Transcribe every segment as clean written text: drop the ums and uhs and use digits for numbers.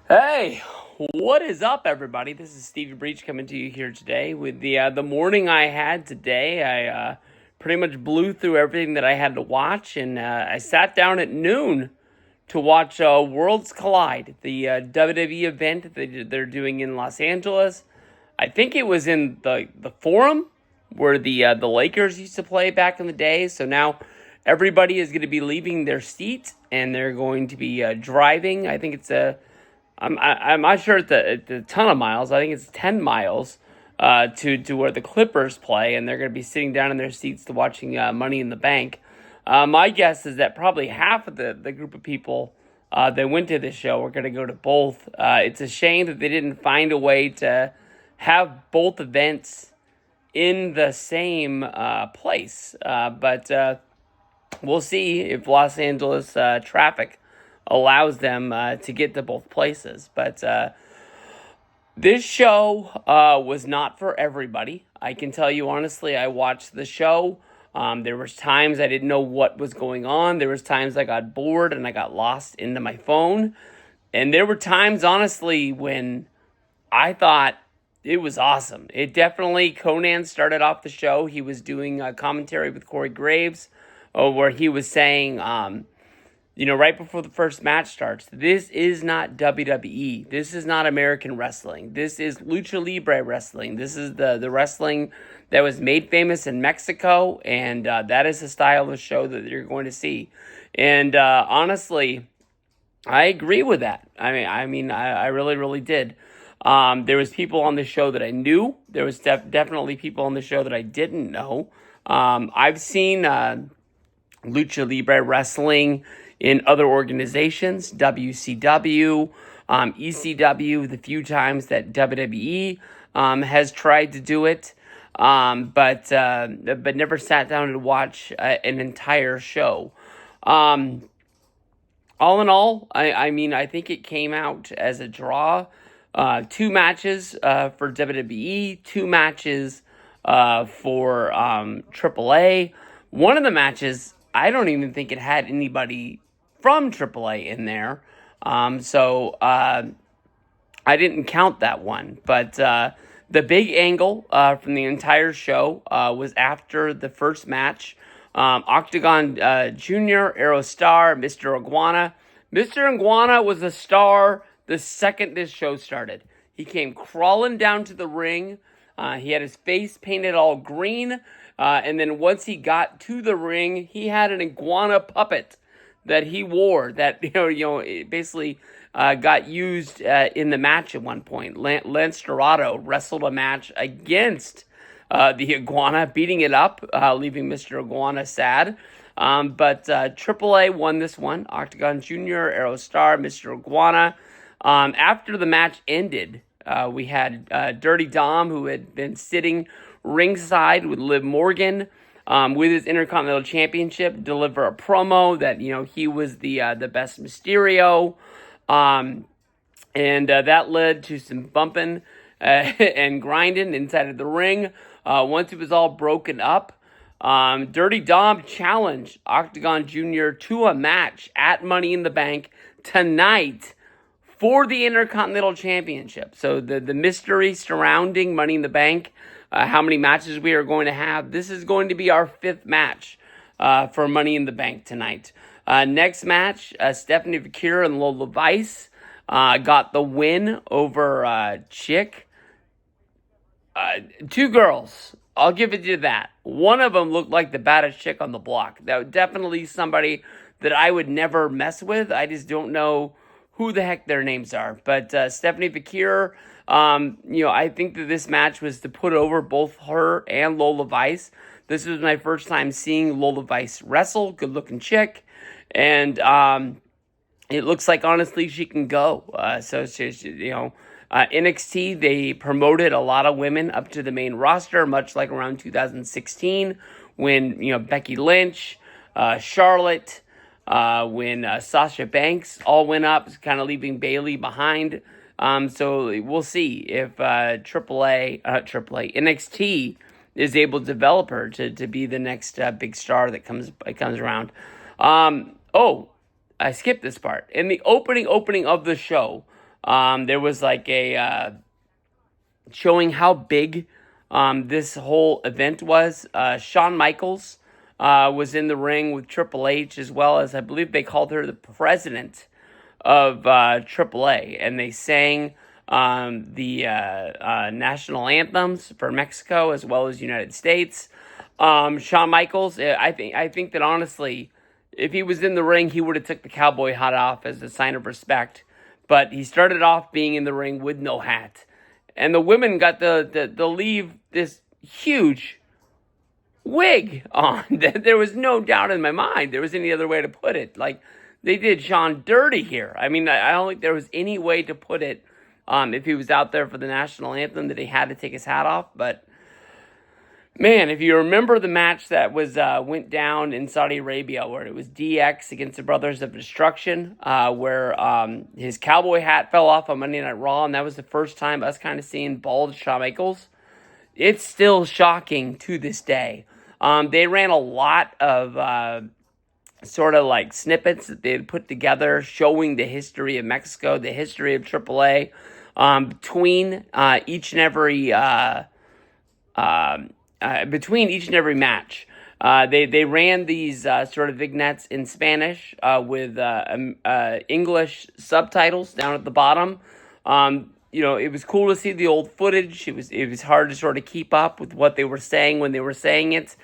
Hey, what is up, everybody? This is Stevie Breach coming to you here today with the morning I had today. I pretty much blew through everything that I had to watch, and I sat down at noon to watch Worlds Collide, the WWE event that they're doing in Los Angeles. I think it was in the Forum where the Lakers used to play back in the day. So now everybody is going to be leaving their seats and they're going to be driving. I think it's I'm not sure it's a ton of miles. I think it's 10 miles to where the Clippers play, and they're going to be sitting down in their seats to watching Money in the Bank. My guess is that probably half of the group of people that went to this show are going to go to both. It's a shame that they didn't find a way to have both events in the same place, but we'll see if Los Angeles traffic allows them to get to both places. But this show was not for everybody. I can tell you honestly, I watched the show. There was times I didn't know what was going on. There was times I got bored and I got lost into my phone. And there were times, honestly, when I thought it was awesome. It definitely, Conan started off the show. He was doing a commentary with Corey Graves, where he was saying, right before the first match starts, this is not WWE. This is not American wrestling. This is Lucha Libre wrestling. This is the wrestling that was made famous in Mexico, and that is the style of show that you're going to see. And honestly, I agree with that. I really, really did. There was people on the show that I knew. There was definitely people on the show that I didn't know. I've seen Lucha Libre wrestling in other organizations, WCW, ECW, the few times that WWE has tried to do it, but never sat down to watch an entire show. All in all, I think it came out as a draw. 2 matches for WWE, 2 matches for AAA. One of the matches, I don't even think it had anybody from AAA in there. So I didn't count that one. But the big angle from the entire show was after the first match. Octagon Jr., Aerostar, Mr. Iguana. Mr. Iguana was a star the second this show started. He came crawling down to the ring. He had his face painted all green. And then once he got to the ring, he had an iguana puppet that he wore that, it basically got used in the match at one point. Lance Dorado wrestled a match against the iguana, beating it up, leaving Mr. Iguana sad. But AAA won this one. Octagon Jr., Aerostar, Mr. Iguana. After the match ended, we had Dirty Dom, who had been sitting ringside with Liv Morgan with his Intercontinental Championship, deliver a promo that, he was the best Mysterio. And that led to some bumping and grinding inside of the ring. Once it was all broken up, Dirty Dom challenged Octagon Jr. to a match at Money in the Bank tonight for the Intercontinental Championship. So the mystery surrounding Money in the Bank, how many matches we are going to have, this is going to be our 5th match for Money in the Bank tonight. Next match, Stephanie Vakir and Lola Vice got the win over Chick. 2 girls, I'll give it to that. One of them looked like the baddest chick on the block. That was definitely somebody that I would never mess with. I just don't know who the heck their names are. But Stephanie Vakir, I think that this match was to put over both her and Lola Vice. This was my first time seeing Lola Vice wrestle. Good looking chick. And it looks like, honestly, she can go. NXT, they promoted a lot of women up to the main roster, much like around 2016 when, Becky Lynch, Charlotte, when Sasha Banks all went up, kind of leaving Bayley behind. So we'll see if NXT is able to develop her to be the next big star that comes around. I skipped this part. In the opening of the show, There was like a showing how big this whole event was. Shawn Michaels was in the ring with Triple H, as well as I believe they called her the president of AAA, and they sang the national anthems for Mexico as well as United States. Shawn Michaels, I think that honestly, if he was in the ring, he would have took the cowboy hat off as a sign of respect. But he started off being in the ring with no hat, and the women got to leave this huge wig on. There was no doubt in my mind there was any other way to put it. Like, they did Sean dirty here. I mean, I don't think there was any way to put it. If he was out there for the national anthem, that he had to take his hat off. But man, if you remember the match that was went down in Saudi Arabia, where it was DX against the Brothers of Destruction, where his cowboy hat fell off on Monday Night Raw, and that was the first time us kind of seeing bald Shawn Michaels. It's still shocking to this day. They ran a lot of sort of like snippets that they had put together showing the history of Mexico, the history of AAA, between each and every match. They ran these sort of vignettes in Spanish with English subtitles down at the bottom. It was cool to see the old footage. It was hard to sort of keep up with what they were saying when they were saying it.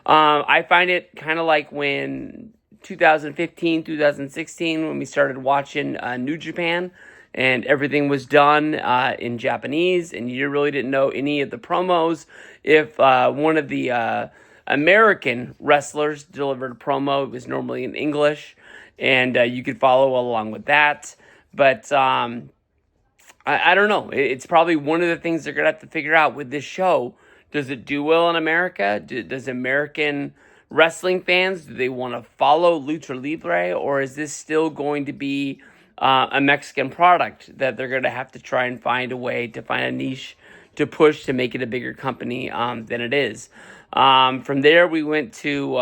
I find it kind of like when 2015, 2016, when we started watching New Japan, and everything was done in Japanese, and you really didn't know any of the promos. If one of the American wrestlers delivered a promo, it was normally in English, and you could follow along with that. But I don't know. It's probably one of the things they're going to have to figure out with this show. Does it do well in America? Does American wrestling fans, do they want to follow Lucha Libre, or is this still going to be a Mexican product that they're going to have to try and find a way to find a niche to push to make it a bigger company than it is? From there, we went to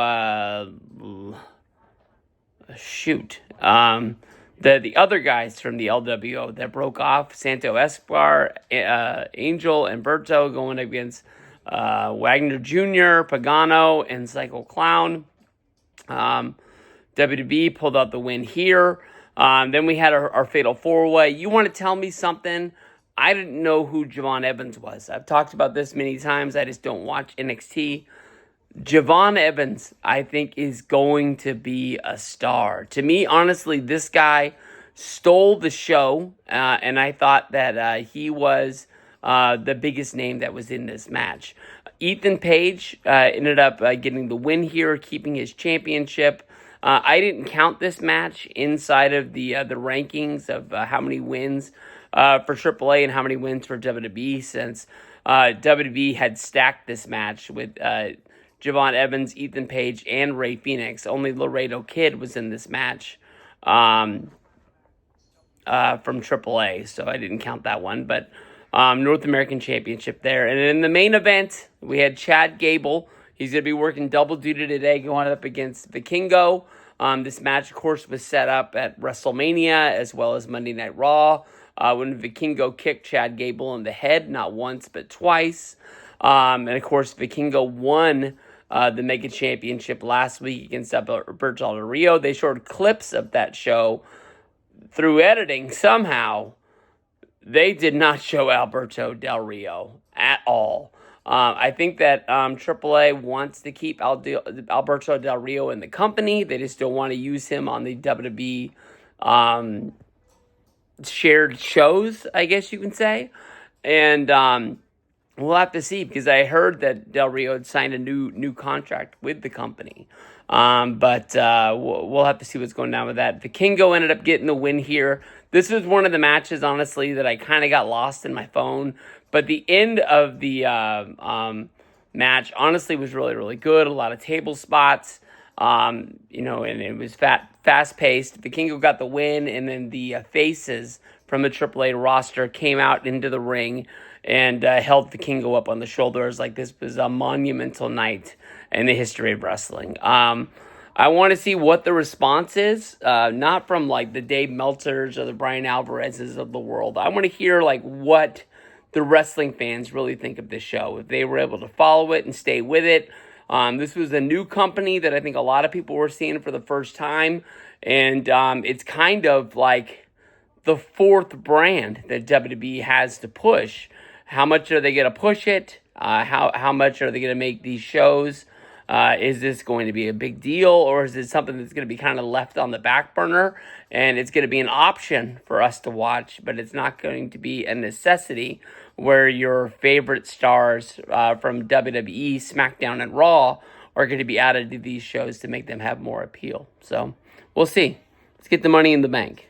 the other guys from the LWO that broke off: Santo Escobar, Angel, and Berto going against Wagner Jr., Pagano, and Psycho Clown. WWE pulled out the win here. Then we had our Fatal 4-Way. You want to tell me something? I didn't know who Javon Evans was. I've talked about this many times. I just don't watch NXT. Javon Evans, I think, is going to be a star. To me, honestly, this guy stole the show, and I thought that he was the biggest name that was in this match. Ethan Page ended up getting the win here, keeping his championship. I didn't count this match inside of the rankings of how many wins for AAA and how many wins for WWE, since WWE had stacked this match with Javon Evans, Ethan Page, and Rey Fenix. Only Laredo Kid was in this match from AAA, so I didn't count that one. But North American Championship there. And in the main event, we had Chad Gable. He's going to be working double duty today, going up against Vikingo. This match, of course, was set up at WrestleMania as well as Monday Night Raw, when Vikingo kicked Chad Gable in the head, not once but twice. And, of course, Vikingo won the Mega Championship last week against Alberto Del Rio. They showed clips of that show through editing. Somehow, they did not show Alberto Del Rio at all. I think that AAA wants to keep Alberto Del Rio in the company. They just don't want to use him on the WWE shared shows, I guess you can say. And we'll have to see, because I heard that Del Rio had signed a new contract with the company. But we'll have to see what's going on with that. Vikingo ended up getting the win here. This was one of the matches, honestly, that I kind of got lost in my phone. But the end of the match, honestly, was really, really good. A lot of table spots, and it was fast-paced. Vikingo got the win, and then the faces from the AAA roster came out into the ring and held Vikingo up on the shoulders like this was a monumental night in the history of wrestling. I want to see what the response is, not from like the Dave Meltzers or the Brian Alvarez's of the world. I want to hear like what the wrestling fans really think of this show. If they were able to follow it and stay with it. This was a new company that I think a lot of people were seeing for the first time. And it's kind of like the fourth brand that WWE has to push. How much are they going to push it? How much are they going to make these shows? Is this going to be a big deal, or is it something that's going to be kind of left on the back burner and it's going to be an option for us to watch, but it's not going to be a necessity where your favorite stars from WWE, SmackDown, and Raw are going to be added to these shows to make them have more appeal. So we'll see. Let's get the money in the bank.